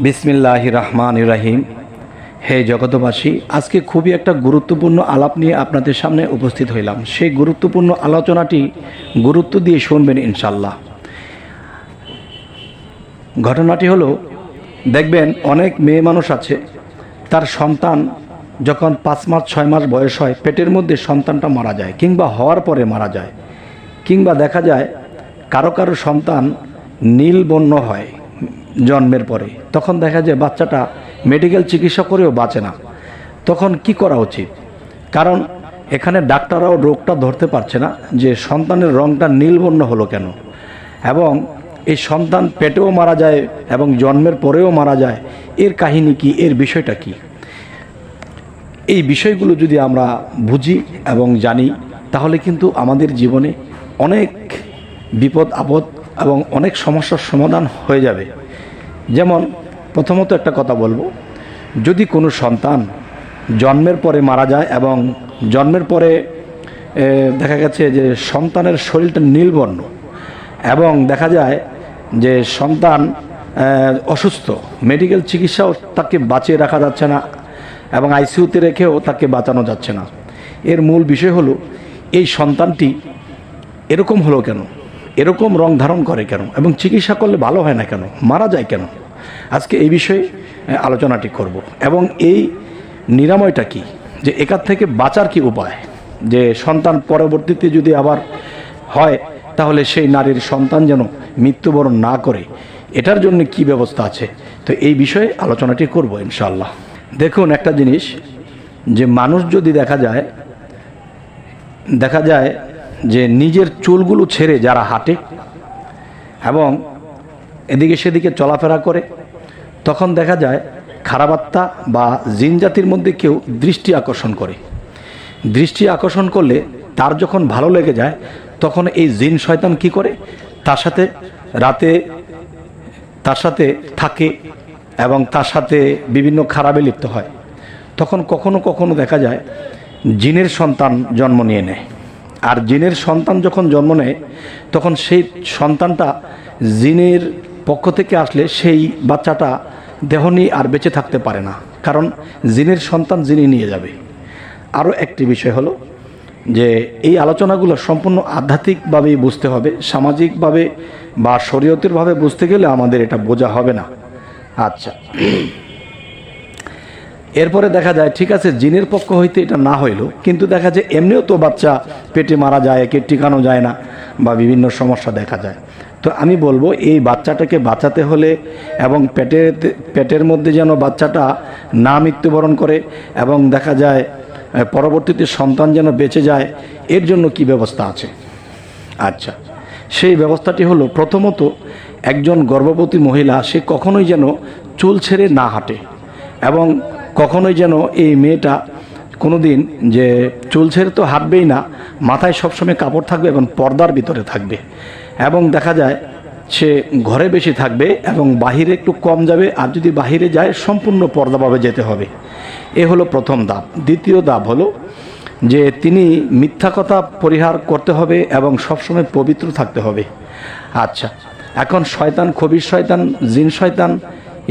বিসমিল্লাহির রহমানির রহিম। হে জগতবাসী, আজকে খুবই একটা গুরুত্বপূর্ণ আলাপ নিয়ে আপনাদের সামনে উপস্থিত হইলাম। সেই গুরুত্বপূর্ণ আলোচনাটি গুরুত্ব দিয়ে শুনবেন ইনশাল্লাহ। ঘটনাটি হলো, দেখবেন অনেক মেয়ে মানুষ আছে, তার সন্তান যখন 5 মাস 6 মাস বয়স হয়, পেটের মধ্যে সন্তানটা মারা যায়, কিংবা হওয়ার পরে মারা যায়, কিংবা দেখা যায় কারো কারো সন্তান নীল বর্ণ হয় জন্মের পরে। তখন দেখা যায় বাচ্চাটা মেডিকেল চিকিৎসা করেও বাঁচে না। তখন কি করা উচিত? কারণ এখানে ডাক্তাররাও রোগটা ধরতে পারছে না যে সন্তানের রঙটা নীল বর্ণ হলো কেন, এবং এই সন্তান পেটেও মারা যায় এবং জন্মের পরেও মারা যায়, এর কাহিনী কি, এর বিষয়টা কি? এই বিষয়গুলো যদি আমরা বুঝি এবং জানি, তাহলে কিন্তু আমাদের জীবনে অনেক বিপদ আপদ এবং অনেক সমস্যার সমাধান হয়ে যাবে। যেমন প্রথমত একটা কথা বলবো, যদি কোনো সন্তান জন্মের পরে মারা যায় এবং জন্মের পরে দেখা গেছে যে সন্তানের শরীরটা নীলবর্ণ, এবং দেখা যায় যে সন্তান অসুস্থ, মেডিকেল চিকিৎসাও তাকে বাঁচিয়ে রাখা যাচ্ছে না এবং আইসিইউতে রেখেও তাকে বাঁচানো যাচ্ছে না, এর মূল বিষয় হলো এই সন্তানটি এরকম হলো কেন, এরকম রং ধারণ করে কেন, এবং চিকিৎসা করলে ভালো হয় না কেন, মারা যায় কেন? আজকে এই বিষয়ে আলোচনাটি করব, এবং এই নিরাময়টা কি, যে একার থেকে বাঁচার কি উপায়, যে সন্তান পরবর্তীতে যদি আবার হয় তাহলে সেই নারীর সন্তান যেন মৃত্যুবরণ না করে, এটার জন্য কি ব্যবস্থা আছে। তো এই বিষয়ে আলোচনাটি করব ইনশাআল্লাহ। দেখুন, একটা জিনিস, যে মানুষ যদি দেখা যায় যে নিজের চুলগুলো ছেড়ে যারা হাঁটে এবং এদিকে সেদিকে চলাফেরা করে, তখন দেখা যায় খারাপ আত্মা বা জিন জাতির মধ্যে কেউ দৃষ্টি আকর্ষণ করে। দৃষ্টি আকর্ষণ করলে তার যখন ভালো লেগে যায়, তখন এই জিন শয়তান কি করে, তার সাথে রাতে তার সাথে থাকে এবং তার সাথে বিভিন্ন খারাপে লিপ্ত হয়। তখন কখনো কখনো দেখা যায় জিনের সন্তান জন্ম নিয়ে নেয়, আর জিনের সন্তান যখন জন্ম নেয়, তখন সেই সন্তানটা জিনের পক্ষ থেকে আসলে সেই বাচ্চাটা দেহ নিয়ে আর বেঁচে থাকতে পারে না, কারণ জিনের সন্তান জিনি নিয়ে যাবে। আরও একটি বিষয় হলো যে এই আলোচনাগুলো সম্পূর্ণ আধ্যাত্মিকভাবেই বুঝতে হবে, সামাজিকভাবে বা শরীয়তেরভাবে বুঝতে গেলে আমাদের এটা বোঝা হবে না। আচ্ছা, এরপরে দেখা যায় ঠিক আছে, জিনের পক্ষ হইতে এটা না হইলো, কিন্তু দেখা যায় এমনিও তো বাচ্চা পেটে মারা যায়, একে টিকানো যায় না বা বিভিন্ন সমস্যা দেখা যায়। তো আমি বলবো, এই বাচ্চাটাকে বাঁচাতে হলে এবং পেটের মধ্যে যেন বাচ্চাটা না মৃত্যুবরণ করে এবং দেখা যায় পরবর্তীতে সন্তান যেন বেঁচে যায়, এর জন্য কি ব্যবস্থা আছে? আচ্ছা, সেই ব্যবস্থাটি হলো, প্রথমত একজন গর্ভবতী মহিলা সে কখনোই যেন চুল ছেড়ে না হাঁটে, এবং কখনোই যেন এই মেয়েটা কোনো দিন যে চুল ছেড়ে তো হাঁটবেই না, মাথায় সবসময় কাপড় থাকবে এবং পর্দার ভিতরে থাকবে, এবং দেখা যায় সে ঘরে বেশি থাকবে এবং বাহিরে একটু কম যাবে, আর যদি বাহিরে যায় সম্পূর্ণ পর্দাভাবে যেতে হবে। এ হলো প্রথম ধাপ। দ্বিতীয় ধাপ হলো যে তিনি মিথ্যা কথা পরিহার করতে হবে এবং সবসময় পবিত্র থাকতে হবে। আচ্ছা, এখন শয়তান, খবির শয়তান, জিন শয়তান,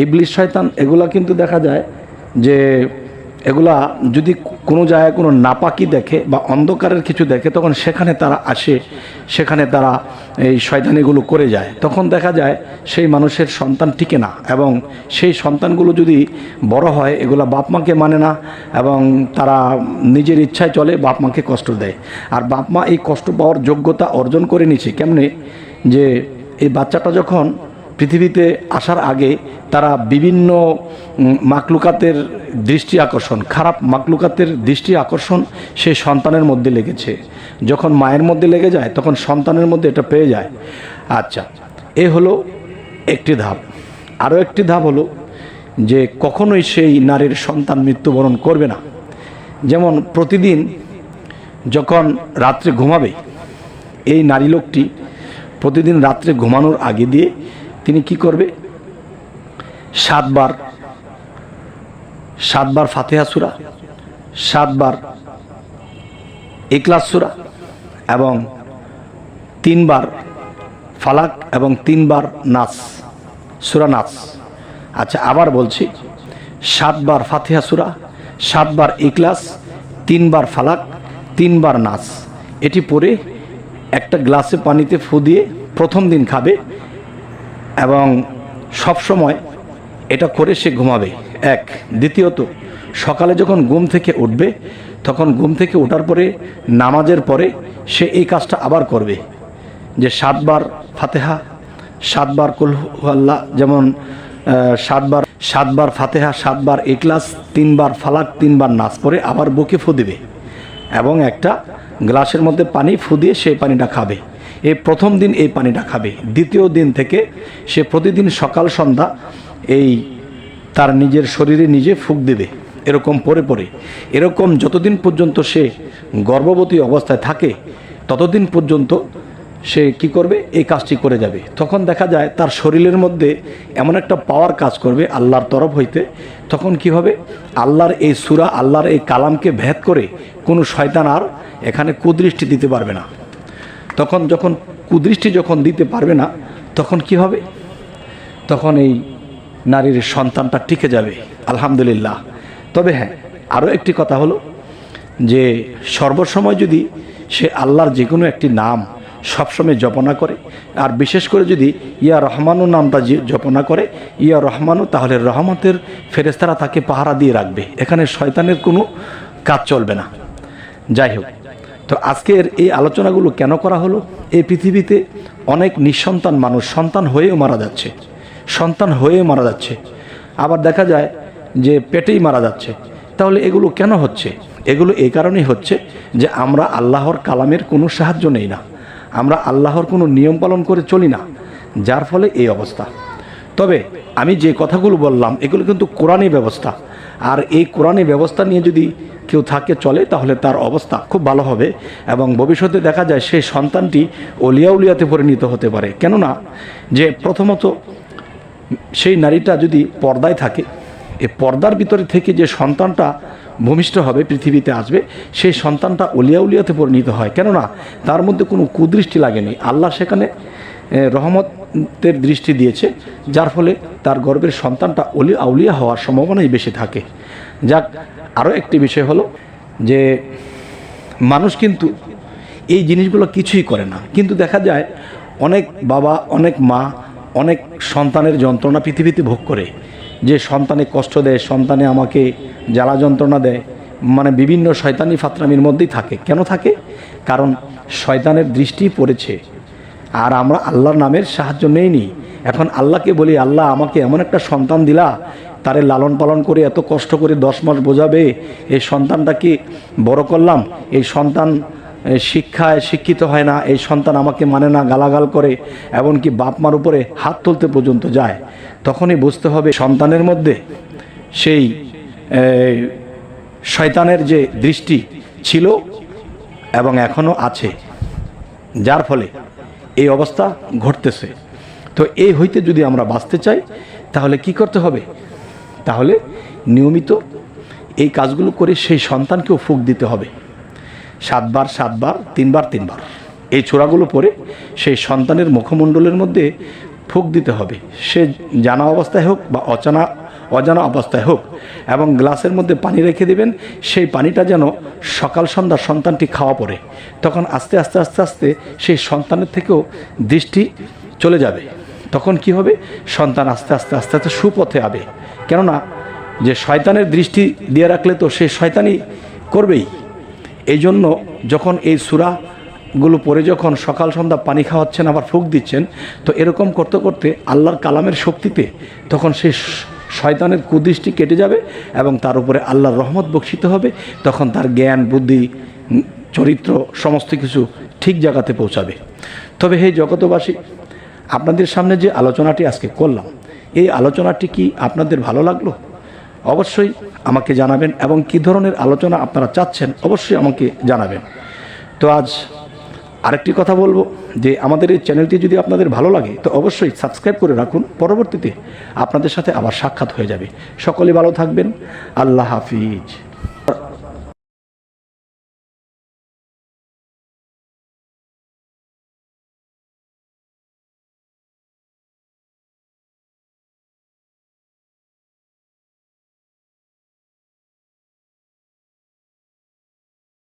ইবলিস শয়তান, এগুলা কিন্তু দেখা যায় যে এগুলা যদি কোনো জায়গায় কোনো নাপাকি দেখে বা অন্ধকারের কিছু দেখে, তখন সেখানে তারা আসে, সেখানে তারা এই শয়তানিগুলো করে যায়। তখন দেখা যায় সেই মানুষের সন্তান টিকে না, এবং সেই সন্তানগুলো যদি বড় হয়, এগুলা বাপ মাকে মানে না এবং তারা নিজের ইচ্ছায় চলে, বাপ মাকে কষ্ট দেয়। আর বাপ মা এই কষ্ট পাওয়ার যোগ্যতা অর্জন করে নিচ্ছে কেমনে, যে এই বাচ্চাটা যখন পৃথিবীতে আসার আগে তারা বিভিন্ন মাকলুকাতের দৃষ্টি আকর্ষণ, খারাপ মাকলুকাতের দৃষ্টি আকর্ষণ সেই সন্তানের মধ্যে লেগেছে। যখন মায়ের মধ্যে লেগে যায়, তখন সন্তানের মধ্যে এটা পেয়ে যায়। আচ্ছা, এ হলো একটি ধাপ। আরও একটি ধাপ হলো যে কখনোই সেই নারীর সন্তান মৃত্যুবরণ করবে না। যেমন প্রতিদিন যখন রাত্রে ঘুমাবে, এই নারী লোকটি প্রতিদিন রাত্রে ঘুমানোর আগে দিয়ে তিনি কি করবে, 7 বার ফাতিহা সূরা, 7 বার ইখলাস সূরা, এবং 3 বার ফালাক এবং 3 বার নাস, সূরা নাস, আচ্ছা, আবার বলছি, 7 বার ফাতিহা সূরা, 7 বার ইখলাস, 3 বার ফালাক, 3 বার নাস, এটি পড়ে একটা গ্লাসে পানিতে ফু দিয়ে প্রথম দিন খাবে এবং সব সময় এটা করে সে ঘুমাবে। এক। দ্বিতীয়ত, সকালে যখন ঘুম থেকে উঠবে তখন ঘুম থেকে ওঠার পরে নামাজের পরে সে এই কাজটা আবার করবে, যে 7 বার ফাতিহা, 7 বার কুল হু আল্লাহ, যেমন 7 বার ফাতিহা, 7 বার ইখলাস, 3 বার ফালাক, 3 বার নাস পরে আবার বুকে ফু দিবে এবং একটা গ্লাসের মধ্যে পানি ফু দিয়ে সেই পানিটা খাবে। এই প্রথম দিন এই পানিটা খাবে। দ্বিতীয় দিন থেকে সে প্রতিদিন সকাল সন্ধ্যা এই তার নিজের শরীরে নিজে ফুঁক দেবে, এরকম পরে পরে। এরকম যতদিন পর্যন্ত সে গর্ভবতী অবস্থায় থাকে ততদিন পর্যন্ত সে কি করবে, এই কাজটি করে যাবে। তখন দেখা যায় তার শরীরের মধ্যে এমন একটা পাওয়ার কাজ করবে আল্লাহর তরফ হইতে। তখন কি হবে, আল্লাহর এই সূরা, আল্লাহর এই কালামকে ভেদ করে কোনো শয়তান আর এখানে কুদৃষ্টি দিতে পারবে না। তখন যখন কুদৃষ্টি যখন দিতে পারবে না, তখন কি হবে, তখন এই নারীর সন্তানটা টিকে যাবে, আলহামদুলিল্লাহ। তবে হ্যাঁ, আরও একটি কথা হলো যে সর্বসময় যদি সে আল্লাহর যে কোনো একটি নাম সবসময় জপনা করে, আর বিশেষ করে যদি ইয়া রহমানু নামটা জপনা করে, ইয়া রহমানু, তাহলে রহমতের ফেরেশতারা তাকে পাহারা দিয়ে রাখবে, এখানে শয়তানের কোনো কাজ চলবে না। যাই হোক, তো আজকের এই আলোচনাগুলো কেন করা হলো, এই পৃথিবীতে অনেক নিঃসন্তান মানুষ সন্তান হয়েও মারা যাচ্ছে, আবার দেখা যায় যে পেটেই মারা যাচ্ছে। তাহলে এগুলো কেন হচ্ছে? এগুলো এই কারণেই হচ্ছে যে আমরা আল্লাহর কালামের কোনো সাহায্য নেই না, আমরা আল্লাহর কোনো নিয়ম পালন করে চলি না, যার ফলে এই অবস্থা। তবে আমি যে কথাগুলো বললাম এগুলো কিন্তু কোরআনী ব্যবস্থা, আর এই কোরআনী ব্যবস্থা নিয়ে যদি কেউ থাকে চলে তাহলে তার অবস্থা খুব ভালো হবে এবং ভবিষ্যতে দেখা যায় সেই সন্তানটি অলিয়া-উলিয়াতে পরিণত হতে পারে। কেননা যে প্রথমত সেই নারীটা যদি পর্দায় থাকে, এই পর্দার ভিতরে থেকে যে সন্তানটা ভূমিষ্ঠ হবে, পৃথিবীতে আসবে, সেই সন্তানটা অলিয়া-উলিয়াতে পরিণত হয়। কেননা তার মধ্যে কোনো কুদৃষ্টি লাগেনি, আল্লাহ সেখানে রহমতের দৃষ্টি দিয়েছে, যার ফলে তার গর্ভের সন্তানটা আউলিয়া হওয়ার সম্ভাবনাই বেশি থাকে। যাক, আরও একটি বিষয় হলো যে মানুষ কিন্তু এই জিনিসগুলো কিছুই করে না, কিন্তু দেখা যায় অনেক বাবা, অনেক মা, অনেক সন্তানের যন্ত্রণা পৃথিবীতে ভোগ করে, যে সন্তানে কষ্ট দেয়, সন্তানে আমাকে জ্বালা যন্ত্রণা দেয়, মানে বিভিন্ন শয়তানি ফাতরামির মধ্যেই থাকে। কেন থাকে? কারণ শয়তানের দৃষ্টি পড়েছে, আর আমরা আল্লাহর নামের সাহায্য নেইনি। এখন আল্লাহকে বলি, আল্লাহ আমাকে এমন একটা সন্তান দিলা, তারে লালন পালন করে এত কষ্ট করে 10 মাস বোঝাবে, এই সন্তানটাকে বড় করলাম, এই সন্তান শিক্ষায় শিক্ষিত হয় না, এই সন্তান আমাকে মানে না, গালাগাল করে, এমনকি বাপ মার উপরে হাত তুলতে পর্যন্ত যায়। তখনই বুঝতে হবে সন্তানের মধ্যে সেই শয়তানের যে দৃষ্টি ছিল এবং এখনও আছে, যার ফলে এই অবস্থা ঘটতেছে। তো এই হইতে যদি আমরা বাঁচতে চাই তাহলে কি করতে হবে? তাহলে নিয়মিত এই কাজগুলো করে সেই সন্তানকেও ফুঁক দিতে হবে। 7 বার 7 বার, 3 বার 3 বার, এই ছোড়াগুলো পরে সেই সন্তানের মুখমণ্ডলের মধ্যে ফুঁক দিতে হবে, সে জানা অবস্থায় হোক বা অজানা অবস্থায় হোক, এবং গ্লাসের মধ্যে পানি রেখে দেবেন। সেই পানিটা যেন সকাল সন্ধ্যা সন্তানটি খাওয়া পড়ে, তখন আস্তে আস্তে আস্তে আস্তে সেই সন্তানের থেকেও দৃষ্টি চলে যাবে। তখন কি হবে? সন্তান আস্তে আস্তে আস্তে আস্তে সুপথে আবে। কেননা যে শয়তানের দৃষ্টি দিয়ে রাখলে তো সে শয়তানি করবেই। এই জন্য যখন এই সূরাগুলো পড়ে যখন সকাল সন্ধ্যা পানি খাওয়াচ্ছেন, আবার ফুঁক দিচ্ছেন, তো এরকম করতে করতে আল্লাহর কালামের শক্তিতে তখন সেই শয়তানের কুদৃষ্টি কেটে যাবে এবং তার উপরে আল্লাহর রহমত বর্ষিত হবে। তখন তার জ্ঞান, বুদ্ধি, চরিত্র সমস্ত কিছু ঠিক জায়গাতে পৌঁছাবে। তবে হে জগতবাসী, আপনাদের সামনে যে আলোচনাটি আজকে করলাম, এই আলোচনাটি কি আপনাদের ভালো লাগলো? অবশ্যই আমাকে জানাবেন, এবং কী ধরনের আলোচনা আপনারা চাচ্ছেন অবশ্যই আমাকে জানাবেন। তো আজ আরেকটি কথা বলবো যে আমাদের এই চ্যানেলটি যদি আপনাদের ভালো লাগে তো অবশ্যই সাবস্ক্রাইব করে রাখুন, পরবর্তীতে আপনাদের সাথে আবার সাক্ষাৎ হয়ে যাবে। সকলে ভালো থাকবেন, আল্লাহ হাফিজ।